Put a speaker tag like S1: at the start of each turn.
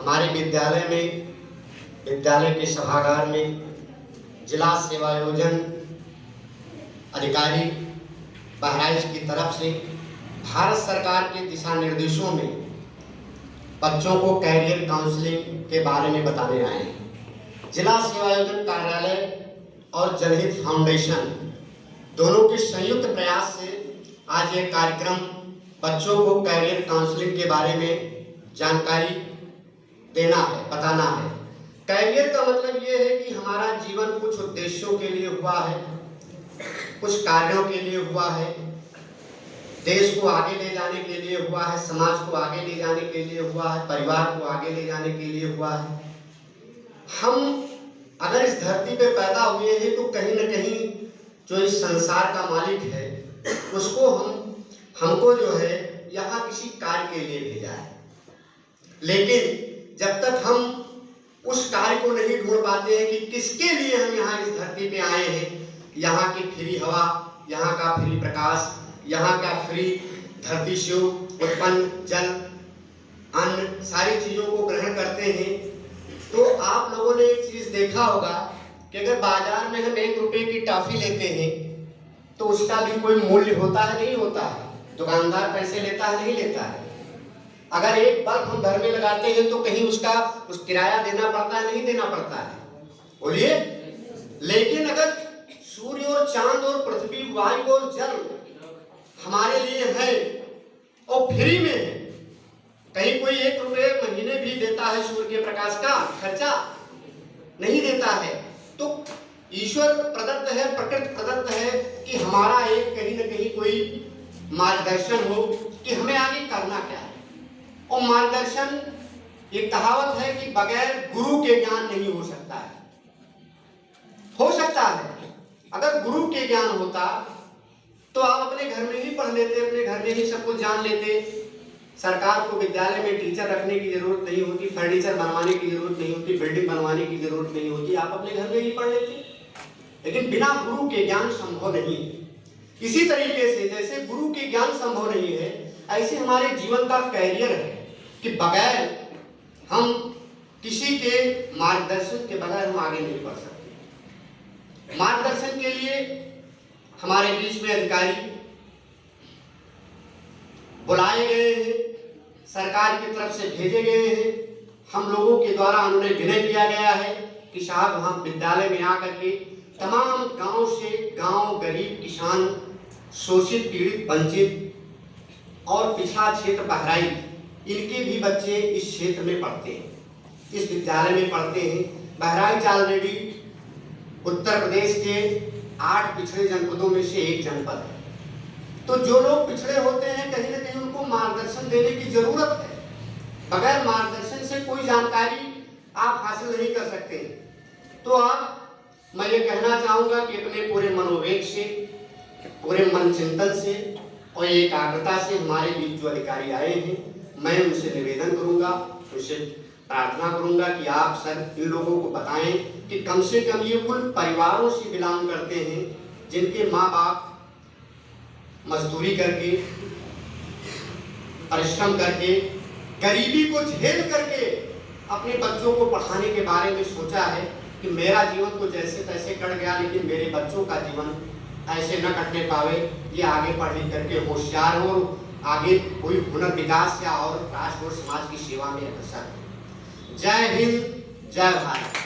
S1: हमारे विद्यालय में, विद्यालय के सभागार में जिला सेवायोजन अधिकारी बहराइच की तरफ से भारत सरकार के दिशा निर्देशों में बच्चों को कैरियर काउंसलिंग के बारे में बताने आए हैं। जिला सेवायोजन कार्यालय और जनहित फाउंडेशन दोनों के संयुक्त प्रयास से आज ये कार्यक्रम बच्चों को कैरियर काउंसलिंग के बारे में जानकारी देना है, बताना है। कैरियर का मतलब ये है कि हमारा जीवन कुछ उद्देश्यों के लिए हुआ है, कुछ कार्यों के लिए हुआ है, देश को आगे ले जाने के लिए हुआ है, समाज को आगे ले जाने के लिए हुआ है, परिवार को आगे ले जाने के लिए हुआ है। हम अगर इस धरती पे पैदा हुए हैं तो कहीं न कहीं जो इस संसार का मालिक है उसको हमको जो है यहाँ किसी कार्य के लिए भेजा है। लेकिन जब तक हम उस कार्य को नहीं ढूंढ पाते हैं कि किसके लिए हम यहाँ इस धरती पे आए हैं, यहाँ की फ्री हवा, यहाँ का फ्री प्रकाश, यहाँ का फ्री धरती से उत्पन्न जल, अन्न, सारी चीज़ों को ग्रहण करते हैं, तो आप लोगों ने एक चीज़ देखा होगा कि अगर बाजार में हम 1 रुपये की टॉफी लेते हैं तो उसका भी कोई मूल्य होता है, नहीं होता है। दुकानदार पैसे लेता है, नहीं लेता है। अगर एक बल्ब हम घर में लगाते हैं तो कहीं उसका किराया देना पड़ता है, नहीं देना पड़ता है, बोलिए। लेकिन अगर सूर्य और चांद और पृथ्वी, वायु और जल हमारे लिए है और फ्री में है, कहीं कोई 1 रुपये महीने भी देता है सूर्य के प्रकाश का खर्चा, नहीं देता है। तो ईश्वर प्रदत्त है, प्रकृति प्रदत्त है कि हमारा एक कहीं न कहीं कोई मार्गदर्शन हो कि हमें आगे करना क्या है। और मार्गदर्शन, एक कहावत है कि बगैर गुरु के ज्ञान नहीं हो सकता है। हो सकता है अगर गुरु के ज्ञान होता तो आप अपने घर में ही पढ़ लेते, अपने घर में ही सब कुछ जान लेते। सरकार को विद्यालय में टीचर रखने की जरूरत नहीं होती, फर्नीचर बनवाने की जरूरत नहीं होती, बिल्डिंग बनवाने की जरूरत नहीं होती, आप अपने घर में ही पढ़ लेते। लेकिन बिना गुरु के ज्ञान संभव नहीं है। इसी तरीके से जैसे गुरु के ज्ञान संभव नहीं है, ऐसे हमारे जीवन का कैरियर है कि बगैर हम किसी के मार्गदर्शन के बगैर हम आगे नहीं बढ़ सकते। मार्गदर्शन के लिए हमारे बीच में अधिकारी बुलाए गए हैं, सरकार की तरफ से भेजे गए हैं। हम लोगों के द्वारा उन्हें विनय किया गया है कि साहब हम विद्यालय में आकर के तमाम गांव से गांव, गरीब, किसान, शोषित, पीड़ित, वंचित और पिछड़ा क्षेत्र बहराइच, इनके भी बच्चे इस क्षेत्र में पढ़ते हैं, इस विद्यालय में पढ़ते हैं। बहराइच ऑलरेडी उत्तर प्रदेश के 8 पिछड़े जनपदों में से एक जनपद है। तो जो लोग पिछड़े होते हैं कहीं न कहीं उनको मार्गदर्शन देने की जरूरत है। बगैर मार्गदर्शन से कोई जानकारी आप हासिल नहीं कर सकते। तो आप, मैं ये कहना चाहूँगा कि अपने पूरे मनोवेग से, पूरे मन चिंतन से और एकाग्रता से हमारे बीच जो अधिकारी आए हैं, मैं उनसे निवेदन करूँगा, उनसे प्रार्थना करूँगा कि आप सर इन लोगों को बताएं कि कम से कम ये उन परिवारों से बिलोंग करते हैं जिनके माँ बाप मजदूरी करके, परिश्रम करके, गरीबी को झेल करके अपने बच्चों को पढ़ाने के बारे में सोचा है कि मेरा जीवन तो जैसे तैसे कट गया, लेकिन मेरे बच्चों का जीवन ऐसे न कटने पावे, ये आगे पढ़ लिख करके होशियार हो, आगे कोई हुनर विकास या और राष्ट्र और समाज की सेवा में अग्रसर हो। जय हिंद, जय भारत।